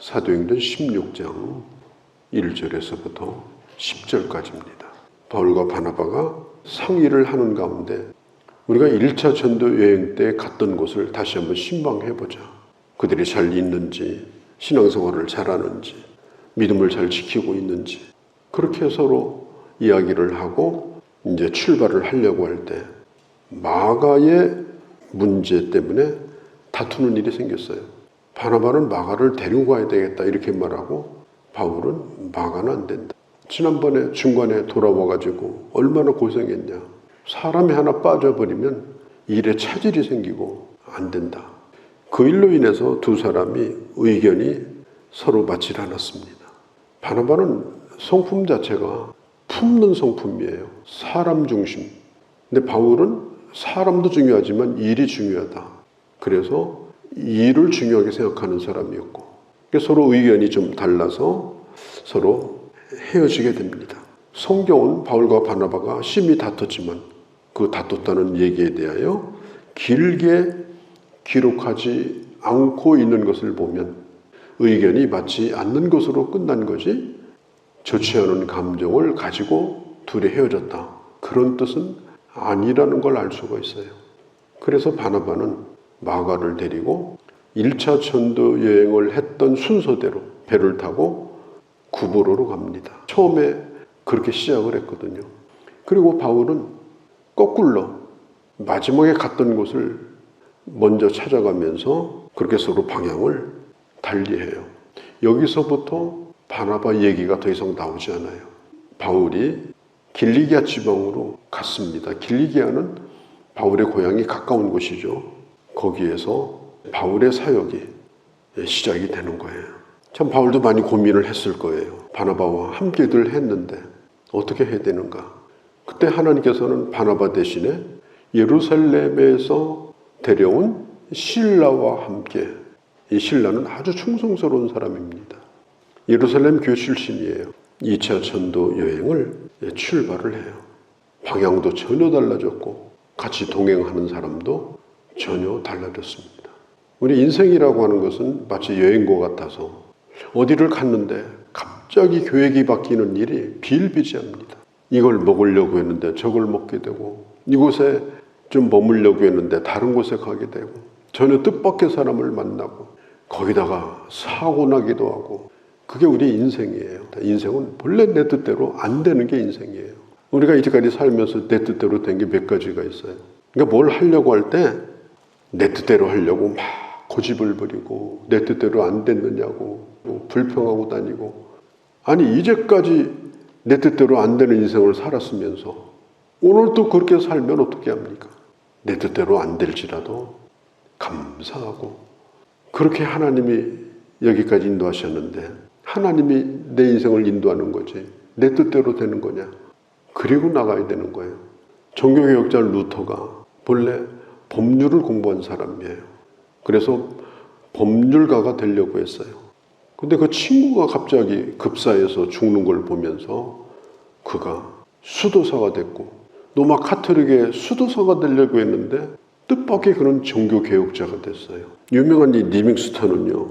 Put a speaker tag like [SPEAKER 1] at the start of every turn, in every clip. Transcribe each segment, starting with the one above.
[SPEAKER 1] 사도행전 16장 1절에서부터 10절까지입니다. 바울과 바나바가 상의를 하는 가운데 우리가 1차 전도 여행 때 갔던 곳을 다시 한번 신방해보자. 그들이 잘 있는지, 신앙생활을 잘하는지, 믿음을 잘 지키고 있는지, 그렇게 서로 이야기를 하고 이제 출발을 하려고 할 때 마가의 문제 때문에 다투는 일이 생겼어요. 바나바는 마가를 데리고 가야 되겠다 이렇게 말하고 바울은 마가는 안 된다. 지난번에 중간에 돌아와가지고 얼마나 고생했냐. 사람이 하나 빠져버리면 일에 차질이 생기고 안 된다. 그 일로 인해서 두 사람이 의견이 서로 맞질 않았습니다. 바나바는 성품 자체가 품는 성품이에요. 사람 중심. 근데 바울은 사람도 중요하지만 일이 중요하다. 그래서 일을 중요하게 생각하는 사람이었고 서로 의견이 좀 달라서 서로 헤어지게 됩니다. 성경은 바울과 바나바가 심히 다퉜지만 그 다퉜다는 얘기에 대하여 길게 기록하지 않고 있는 것을 보면 의견이 맞지 않는 것으로 끝난 거지 좋지 않은 감정을 가지고 둘이 헤어졌다. 그런 뜻은 아니라는 걸 알 수가 있어요. 그래서 바나바는 마가를 데리고 1차 전도 여행을 했던 순서대로 배를 타고 구브로로 갑니다. 처음에 그렇게 시작을 했거든요. 그리고 바울은 거꾸로 마지막에 갔던 곳을 먼저 찾아가면서 그렇게 서로 방향을 달리해요. 여기서부터 바나바 얘기가 더 이상 나오지 않아요. 바울이 길리기아 지방으로 갔습니다. 길리기아는 바울의 고향이 가까운 곳이죠. 거기에서 바울의 사역이 시작이 되는 거예요. 참 바울도 많이 고민을 했을 거예요. 바나바와 함께들 했는데 어떻게 해야 되는가. 그때 하나님께서는 바나바 대신에 예루살렘에서 데려온 실라와 함께, 이 실라는 아주 충성스러운 사람입니다. 예루살렘 교회 출신이에요. 2차 전도 여행을 출발을 해요. 방향도 전혀 달라졌고 같이 동행하는 사람도 전혀 달라졌습니다. 우리 인생이라고 하는 것은 마치 여행과 같아서 어디를 갔는데 갑자기 계획이 바뀌는 일이 비일비재합니다. 이걸 먹으려고 했는데 저걸 먹게 되고 이곳에 좀 머물려고 했는데 다른 곳에 가게 되고 전혀 뜻밖의 사람을 만나고 거기다가 사고 나기도 하고 그게 우리 인생이에요. 인생은 본래 내 뜻대로 안 되는 게 인생이에요. 우리가 이제까지 살면서 내 뜻대로 된 게 몇 가지가 있어요. 그러니까 뭘 하려고 할 때 내 뜻대로 하려고 막 고집을 부리고 내 뜻대로 안 됐느냐고 불평하고 다니고 아니 이제까지 내 뜻대로 안 되는 인생을 살았으면서 오늘 또 그렇게 살면 어떻게 합니까? 내 뜻대로 안 될지라도 감사하고 그렇게 하나님이 여기까지 인도하셨는데 하나님이 내 인생을 인도하는 거지 내 뜻대로 되는 거냐? 그리고 나가야 되는 거예요. 종교개혁자 루터가 본래 법률을 공부한 사람이에요. 그래서 법률가가 되려고 했어요. 근데 그 친구가 갑자기 급사해서 죽는 걸 보면서 그가 수도사가 됐고 로마 카톨릭의 수도사가 되려고 했는데 뜻밖의 그런 종교개혁자가 됐어요. 유명한 이 리빙스턴은요,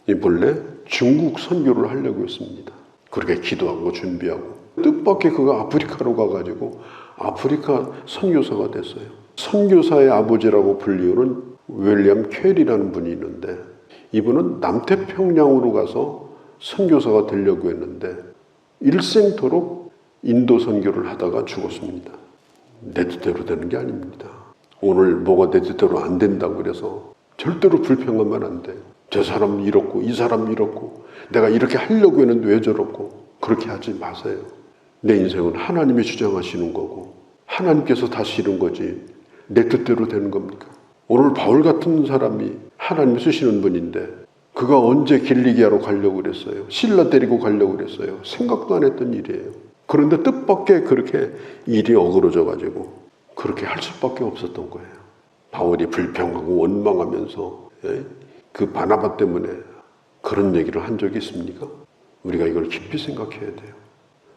[SPEAKER 1] 이 본래 중국 선교를 하려고 했습니다. 그렇게 기도하고 준비하고 뜻밖의 그가 아프리카로 가가지고 아프리카 선교사가 됐어요. 선교사의 아버지라고 불리우는 윌리엄 켈이라는 분이 있는데 이분은 남태평양으로 가서 선교사가 되려고 했는데 일생토록 인도 선교를 하다가 죽었습니다. 내 뜻대로 되는 게 아닙니다. 오늘 뭐가 내 뜻대로 안 된다고 그래서 절대로 불평하면 안 돼요. 저 사람 이렇고 이 사람 이렇고 내가 이렇게 하려고 했는데 왜 저렇고 그렇게 하지 마세요. 내 인생은 하나님이 주장하시는 거고 하나님께서 다시는 거지 내 뜻대로 되는 겁니까? 오늘 바울 같은 사람이 하나님이 쓰시는 분인데 그가 언제 길리기아로 가려고 그랬어요? 실라 데리고 가려고 그랬어요? 생각도 안 했던 일이에요. 그런데 뜻밖의 그렇게 일이 어그러져 가지고 그렇게 할 수밖에 없었던 거예요. 바울이 불평하고 원망하면서 그 바나바 때문에 그런 얘기를 한 적이 있습니까? 우리가 이걸 깊이 생각해야 돼요.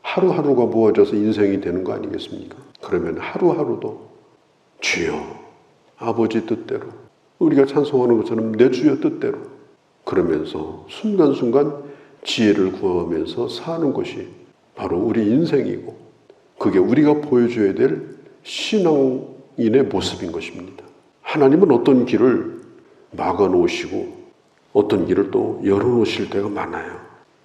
[SPEAKER 1] 하루하루가 모아져서 인생이 되는 거 아니겠습니까? 그러면 하루하루도 주여 아버지 뜻대로 우리가 찬송하는 것처럼 내 주여 뜻대로 그러면서 순간순간 지혜를 구하면서 사는 것이 바로 우리 인생이고, 그게 우리가 보여줘야 될 신앙인의 모습인 것입니다. 하나님은 어떤 길을 막아놓으시고 어떤 길을 또 열어놓으실 때가 많아요.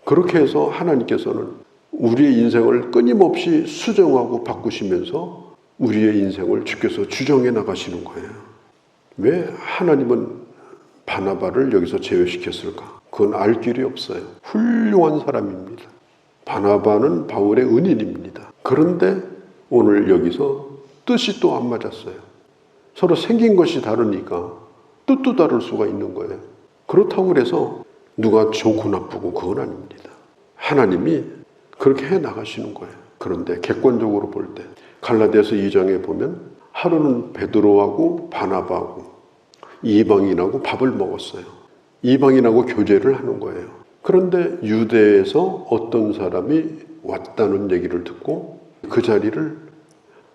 [SPEAKER 1] 그렇게 해서 하나님께서는 우리의 인생을 끊임없이 수정하고 바꾸시면서 우리의 인생을 주께서 주정해 나가시는 거예요. 왜 하나님은 바나바를 여기서 제외시켰을까? 그건 알 길이 없어요. 훌륭한 사람입니다. 바나바는 바울의 은인입니다. 그런데 오늘 여기서 뜻이 또 안 맞았어요. 서로 생긴 것이 다르니까 뜻도 다를 수가 있는 거예요. 그렇다고 해서 누가 좋고 나쁘고 그건 아닙니다. 하나님이 그렇게 해 나가시는 거예요. 그런데 객관적으로 볼 때 갈라디아서 2장에 보면 하루는 베드로하고 바나바하고 이방인하고 밥을 먹었어요. 이방인하고 교제를 하는 거예요. 그런데 유대에서 어떤 사람이 왔다는 얘기를 듣고 그 자리를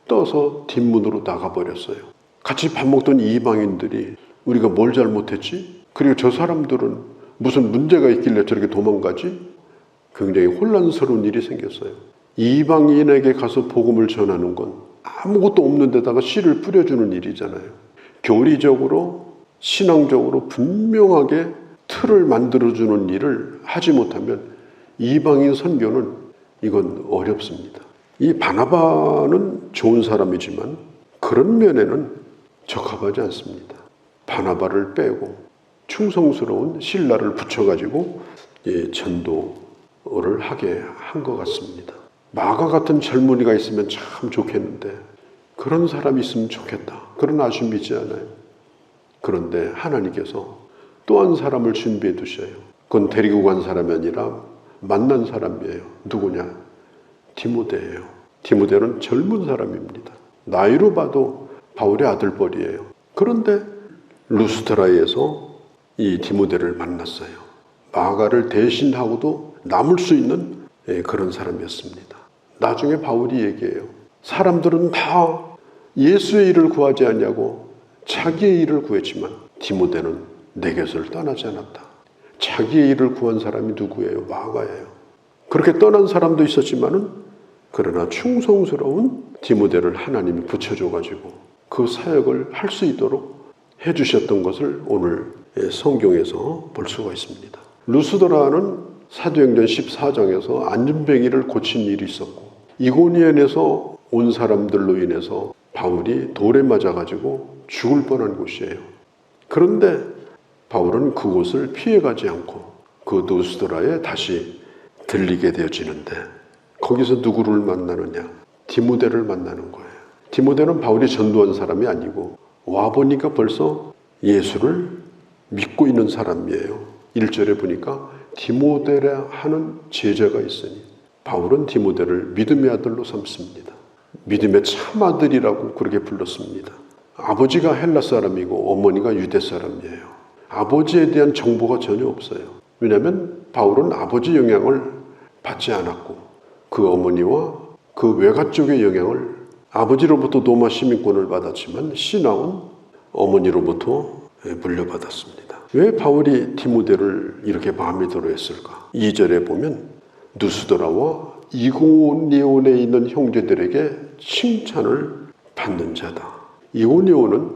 [SPEAKER 1] 떠서 뒷문으로 나가버렸어요. 같이 밥 먹던 이방인들이 우리가 뭘 잘못했지? 그리고 저 사람들은 무슨 문제가 있길래 저렇게 도망가지? 굉장히 혼란스러운 일이 생겼어요. 이방인에게 가서 복음을 전하는 건 아무것도 없는 데다가 씨를 뿌려주는 일이잖아요. 교리적으로 신앙적으로 분명하게 틀을 만들어주는 일을 하지 못하면 이방인 선교는 이건 어렵습니다. 이 바나바는 좋은 사람이지만 그런 면에는 적합하지 않습니다. 바나바를 빼고 충성스러운 실라를 붙여가지고 전도를 하게 한 것 같습니다. 마가 같은 젊은이가 있으면 참 좋겠는데 그런 사람이 있으면 좋겠다. 그런 아쉬움이 있지 않아요? 그런데 하나님께서 또 한 사람을 준비해 두셔요. 그건 데리고 간 사람이 아니라 만난 사람이에요. 누구냐? 디모데예요. 디모데는 젊은 사람입니다. 나이로 봐도 바울의 아들뻘이에요. 그런데 루스드라에서 이 디모데를 만났어요. 마가를 대신하고도 남을 수 있는 그런 사람이었습니다. 나중에 바울이 얘기해요. 사람들은 다 예수의 일을 구하지 않냐고 자기의 일을 구했지만 디모데는 내 곁을 떠나지 않았다. 자기의 일을 구한 사람이 누구예요? 마가예요. 그렇게 떠난 사람도 있었지만은 그러나 충성스러운 디모데를 하나님이 붙여줘가지고 그 사역을 할 수 있도록 해주셨던 것을 오늘 성경에서 볼 수가 있습니다. 루스드라는 사도행전 14장에서 안전뱅이를 고친 일이 있었고 이고니온에서 온 사람들로 인해서 바울이 돌에 맞아가지고 죽을 뻔한 곳이에요. 그런데 바울은 그곳을 피해가지 않고 그 루스드라에 다시 들리게 되어지는데 거기서 누구를 만나느냐? 디모데를 만나는 거예요. 디모데는 바울이 전도한 사람이 아니고 와보니까 벌써 예수를 믿고 있는 사람이에요. 1절에 보니까 디모데라 하는 제자가 있으니 바울은 디모데를 믿음의 아들로 삼습니다. 믿음의 참아들이라고 그렇게 불렀습니다. 아버지가 헬라 사람이고 어머니가 유대 사람이에요. 아버지에 대한 정보가 전혀 없어요. 왜냐하면 바울은 아버지 영향을 받지 않았고 그 어머니와 그 외가 쪽의 영향을 아버지로부터 로마 시민권을 받았지만 신앙은 어머니로부터 물려받았습니다. 왜 바울이 디모데를 이렇게 마음에 들어 했을까? 2절에 보면 누스드라와 이고니온에 있는 형제들에게 칭찬을 받는 자다. 이고니온은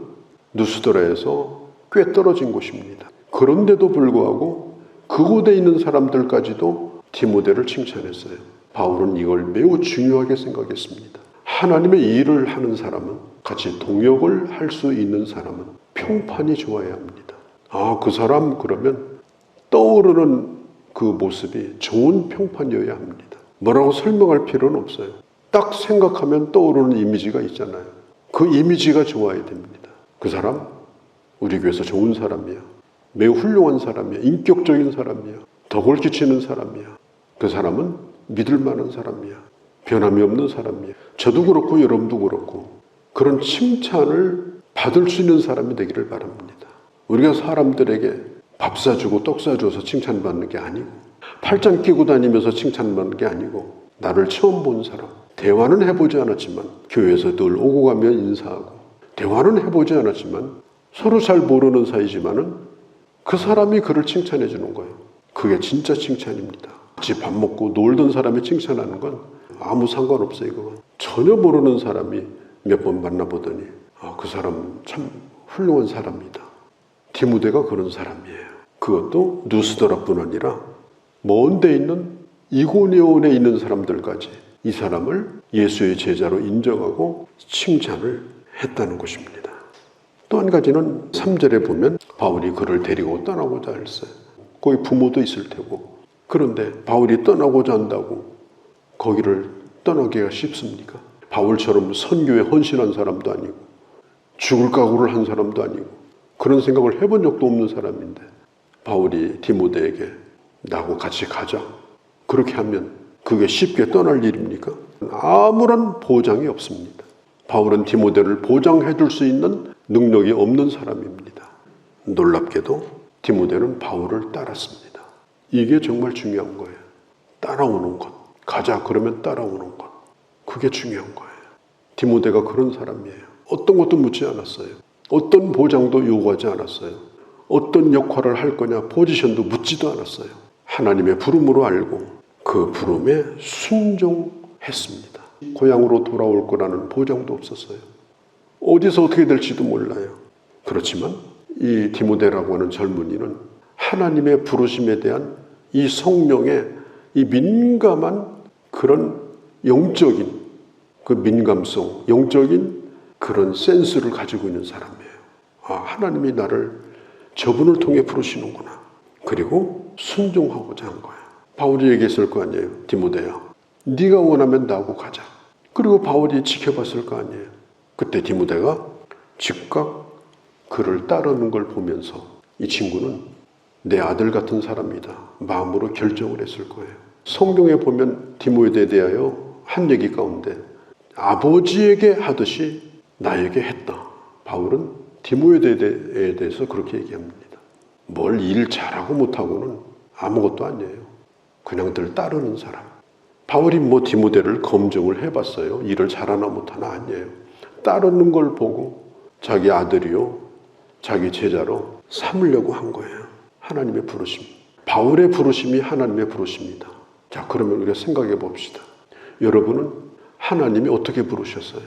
[SPEAKER 1] 누스드라에서 꽤 떨어진 곳입니다. 그런데도 불구하고 그곳에 있는 사람들까지도 디모데를 칭찬했어요. 바울은 이걸 매우 중요하게 생각했습니다. 하나님의 일을 하는 사람은 같이 동역을 할 수 있는 사람은 평판이 좋아야 합니다. 그 사람 그러면 떠오르는 그 모습이 좋은 평판이어야 합니다. 뭐라고 설명할 필요는 없어요. 딱 생각하면 떠오르는 이미지가 있잖아요. 그 이미지가 좋아야 됩니다. 그 사람 우리 교회에서 좋은 사람이야. 매우 훌륭한 사람이야. 인격적인 사람이야. 덕을 끼치는 사람이야. 그 사람은 믿을 만한 사람이야. 변함이 없는 사람이야. 저도 그렇고 여러분도 그렇고 그런 칭찬을 받을 수 있는 사람이 되기를 바랍니다. 우리가 사람들에게 밥 사주고 떡 사줘서 칭찬받는 게 아니고 팔짱 끼고 다니면서 칭찬받는 게 아니고 나를 처음 본 사람, 대화는 해보지 않았지만 교회에서 늘 오고 가면 인사하고 대화는 해보지 않았지만 서로 잘 모르는 사이지만은 그 사람이 그를 칭찬해 주는 거예요. 그게 진짜 칭찬입니다. 같이 밥 먹고 놀던 사람이 칭찬하는 건 아무 상관없어요. 그건 전혀 모르는 사람이 몇 번 만나보더니 그 사람 참 훌륭한 사람이다. 디모데가 그런 사람이에요. 그것도 누스더라뿐 아니라 먼 데 있는 이고니온에 있는 사람들까지 이 사람을 예수의 제자로 인정하고 칭찬을 했다는 것입니다. 또 한 가지는 3절에 보면 바울이 그를 데리고 떠나고자 했어요. 거기 부모도 있을 테고. 그런데 바울이 떠나고자 한다고 거기를 떠나기가 쉽습니까? 바울처럼 선교에 헌신한 사람도 아니고 죽을 각오를 한 사람도 아니고 그런 생각을 해본 적도 없는 사람인데 바울이 디모데에게 나하고 같이 가자. 그렇게 하면 그게 쉽게 떠날 일입니까? 아무런 보장이 없습니다. 바울은 디모데를 보장해 줄 수 있는 능력이 없는 사람입니다. 놀랍게도 디모데는 바울을 따랐습니다. 이게 정말 중요한 거예요. 따라오는 것. 가자 그러면 따라오는 것. 그게 중요한 거예요. 디모데가 그런 사람이에요. 어떤 것도 묻지 않았어요. 어떤 보장도 요구하지 않았어요. 어떤 역할을 할 거냐 포지션도 묻지도 않았어요. 하나님의 부름으로 알고 그 부름에 순종했습니다. 고향으로 돌아올 거라는 보장도 없었어요. 어디서 어떻게 될지도 몰라요. 그렇지만 이 디모데라고 하는 젊은이는 하나님의 부르심에 대한 이 성령의 이 민감한 그런 영적인 그 민감성, 영적인 그런 센스를 가지고 있는 사람이에요. 하나님이 나를 저분을 통해 부르시는구나. 그리고 순종하고자 한 거예요. 바울이 얘기했을 거 아니에요. 디모데야, 네가 원하면 나하고 가자. 그리고 바울이 지켜봤을 거 아니에요. 그때 디모데가 즉각 그를 따르는 걸 보면서 이 친구는 내 아들 같은 사람이다. 마음으로 결정을 했을 거예요. 성경에 보면 디모데에 대하여 한 얘기 가운데 아버지에게 하듯이 나에게 했다. 바울은 디모데에 대해서 그렇게 얘기합니다. 뭘 일 잘하고 못하고는 아무것도 아니에요. 그냥 늘 따르는 사람. 바울이 디모데를 검증을 해봤어요. 일을 잘하나 못하나 아니에요. 따르는 걸 보고 자기 아들이요, 자기 제자로 삼으려고 한 거예요. 하나님의 부르심. 바울의 부르심이 하나님의 부르심이다. 자, 그러면 우리가 생각해 봅시다. 여러분은 하나님이 어떻게 부르셨어요?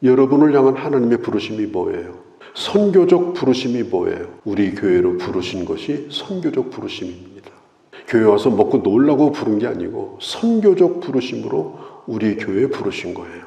[SPEAKER 1] 여러분을 향한 하나님의 부르심이 뭐예요? 선교적 부르심이 뭐예요? 우리 교회로 부르신 것이 선교적 부르심입니다. 교회 와서 먹고 놀라고 부른 게 아니고 선교적 부르심으로 우리 교회에 부르신 거예요.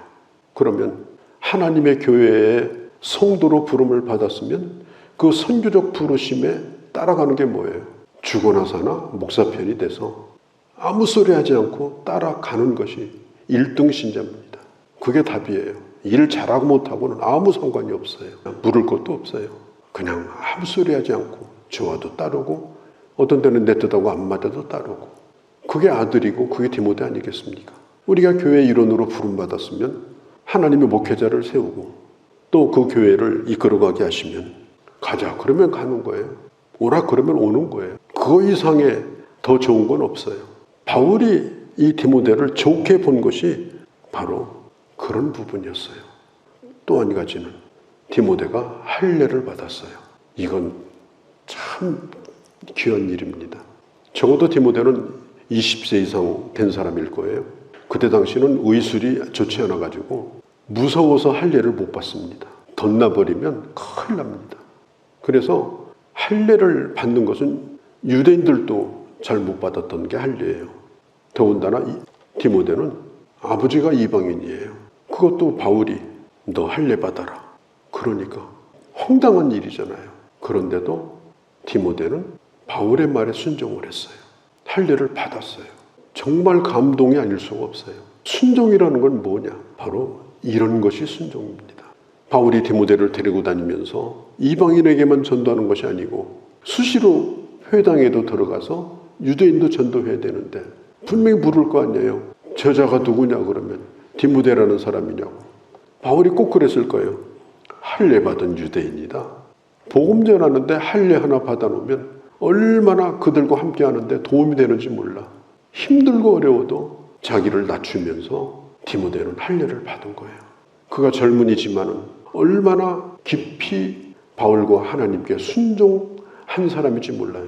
[SPEAKER 1] 그러면 하나님의 교회에 성도로 부름을 받았으면 그 선교적 부르심에 따라가는 게 뭐예요? 죽어나 사나 목사편이 돼서 아무 소리 하지 않고 따라가는 것이 1등 신자입니다. 그게 답이에요. 일 잘하고 못하고는 아무 상관이 없어요. 물을 것도 없어요. 그냥 아무 소리 하지 않고 좋아도 따르고 어떤 때는 내 뜻하고 안 맞아도 따르고 그게 아들이고 그게 디모데 아니겠습니까? 우리가 교회 일원으로 부름받았으면 하나님의 목회자를 세우고 또 그 교회를 이끌어가게 하시면 가자 그러면 가는 거예요. 오라 그러면 오는 거예요. 그 이상의 더 좋은 건 없어요. 바울이 이 디모데를 좋게 본 것이 바로 그런 부분이었어요. 또 한 가지는 디모데가 할례를 받았어요. 이건 참 귀한 일입니다. 적어도 디모데는 20세 이상 된 사람일 거예요. 그때 당시는 의술이 좋지 않아가지고 무서워서 할례를 못 받습니다. 덧나버리면 큰일 납니다. 그래서 할례를 받는 것은 유대인들도 잘 못 받았던 게 할례예요. 더군다나 디모데는 아버지가 이방인이에요. 그것도 바울이 너 할례 받아라. 그러니까 황당한 일이잖아요. 그런데도 디모데는 바울의 말에 순종을 했어요. 할례를 받았어요. 정말 감동이 아닐 수가 없어요. 순종이라는 건 뭐냐? 바로 이런 것이 순종입니다. 바울이 디모데를 데리고 다니면서 이방인에게만 전도하는 것이 아니고 수시로 회당에도 들어가서 유대인도 전도해야 되는데 분명히 물을 거 아니에요. 저자가 누구냐 그러면 디모데라는 사람이냐고. 바울이 꼭 그랬을 거예요. 할례 받은 유대인이다. 복음 전하는데 할례 하나 받아놓으면 얼마나 그들과 함께 하는데 도움이 되는지 몰라. 힘들고 어려워도 자기를 낮추면서 디모데는 할례를 받은 거예요. 그가 젊은이지만은 얼마나 깊이 바울과 하나님께 순종하는 한 사람인지 몰라요.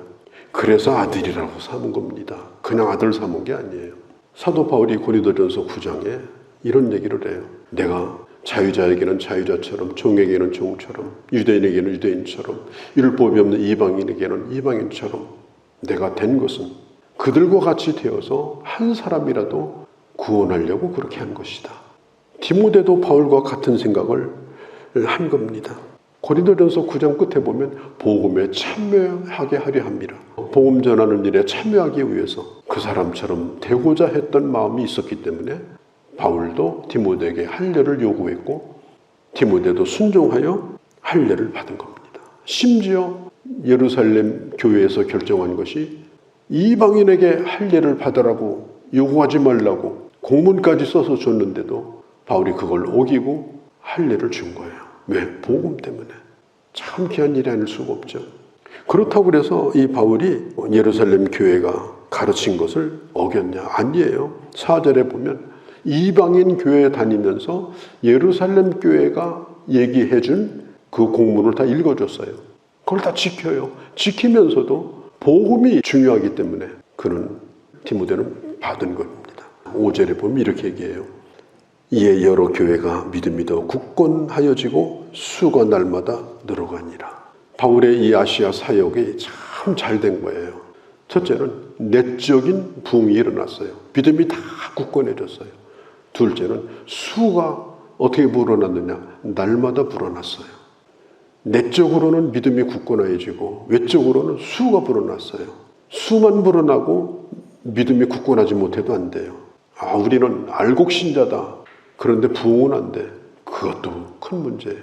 [SPEAKER 1] 그래서 아들이라고 삼은 겁니다. 그냥 아들 삼은 게 아니에요. 사도 바울이 고린도전서 9장에 이런 얘기를 해요. 내가 자유자에게는 자유자처럼, 종에게는 종처럼, 유대인에게는 유대인처럼, 율법이 없는 이방인에게는 이방인처럼 내가 된 것은 그들과 같이 되어서 한 사람이라도 구원하려고 그렇게 한 것이다. 디모데도 바울과 같은 생각을 한 겁니다. 고린도전서 9장 끝에 보면 복음에 참여하게 하려 함이라. 복음 전하는 일에 참여하기 위해서 그 사람처럼 되고자 했던 마음이 있었기 때문에 바울도 디모데에게 할례를 요구했고 디모데도 순종하여 할례를 받은 겁니다. 심지어 예루살렘 교회에서 결정한 것이 이방인에게 할례를 받으라고 요구하지 말라고 공문까지 써서 줬는데도 바울이 그걸 어기고 할례를 준 거예요. 왜? 복음 때문에. 참 귀한 일이 아닐 수가 없죠. 그렇다고 그래서 이 바울이 예루살렘 교회가 가르친 것을 어겼냐? 아니에요. 4절에 보면 이방인 교회에 다니면서 예루살렘 교회가 얘기해 준 그 공문을 다 읽어줬어요. 그걸 다 지켜요. 지키면서도 복음이 중요하기 때문에 그는 디모데는 받은 겁니다. 5절에 보면 이렇게 얘기해요. 이에 여러 교회가 믿음이 더 굳건하여지고 수가 날마다 늘어가니라. 바울의 이 아시아 사역이 참 잘 된 거예요. 첫째는 내적인 부흥이 일어났어요. 믿음이 다 굳건해졌어요. 둘째는 수가 어떻게 불어났느냐? 날마다 불어났어요. 내적으로는 믿음이 굳건해지고 외적으로는 수가 불어났어요. 수만 불어나고 믿음이 굳건하지 못해도 안 돼요. 우리는 알곡신자다. 그런데 부흥은 안 돼. 그것도 큰 문제예요.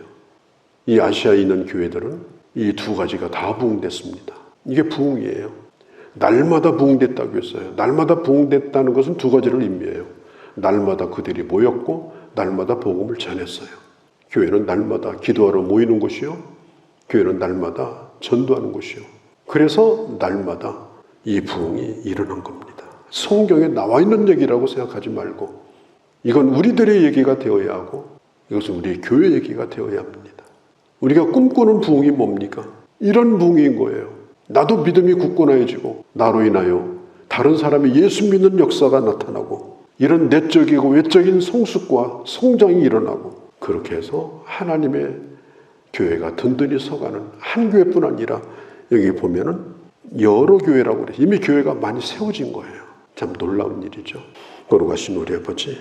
[SPEAKER 1] 이 아시아에 있는 교회들은 이 두 가지가 다 부흥됐습니다. 이게 부흥이에요. 날마다 부흥됐다고 했어요. 날마다 부흥됐다는 것은 두 가지를 의미해요. 날마다 그들이 모였고 날마다 복음을 전했어요. 교회는 날마다 기도하러 모이는 곳이요. 교회는 날마다 전도하는 곳이요. 그래서 날마다 이 부흥이 일어난 겁니다. 성경에 나와 있는 얘기라고 생각하지 말고 이건 우리들의 얘기가 되어야 하고 이것은 우리의 교회 얘기가 되어야 합니다. 우리가 꿈꾸는 부흥이 뭡니까? 이런 부흥인 거예요. 나도 믿음이 굳건해지고 나로 인하여 다른 사람이 예수 믿는 역사가 나타나고 이런 내적이고 외적인 성숙과 성장이 일어나고 그렇게 해서 하나님의 교회가 든든히 서가는 한 교회뿐 아니라 여기 보면은 여러 교회라고 그래요. 이미 교회가 많이 세워진 거예요. 참 놀라운 일이죠. 거룩하신 우리 아버지,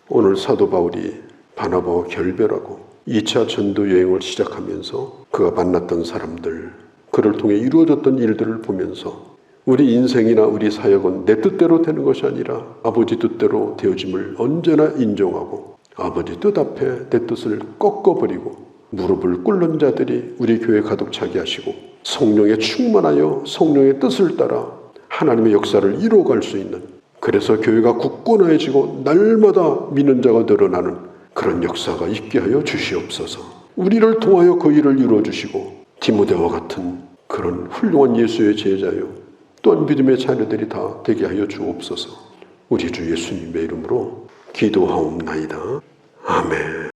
[SPEAKER 1] 오늘 사도 바울이 바나바와 결별하고 2차 전도 여행을 시작하면서 그가 만났던 사람들, 그를 통해 이루어졌던 일들을 보면서 우리 인생이나 우리 사역은 내 뜻대로 되는 것이 아니라 아버지 뜻대로 되어짐을 언제나 인정하고 아버지 뜻 앞에 내 뜻을 꺾어버리고 무릎을 꿇는 자들이 우리 교회에 가득 차게 하시고 성령에 충만하여 성령의 뜻을 따라 하나님의 역사를 이루어갈 수 있는, 그래서 교회가 굳건해지고 날마다 믿는 자가 늘어나는 그런 역사가 있게 하여 주시옵소서. 우리를 통하여 그 일을 이루어주시고 디모데와 같은 그런 훌륭한 예수의 제자요 또한 믿음의 자녀들이 다 되게 하여 주옵소서. 우리 주 예수님의 이름으로 기도하옵나이다. 아멘.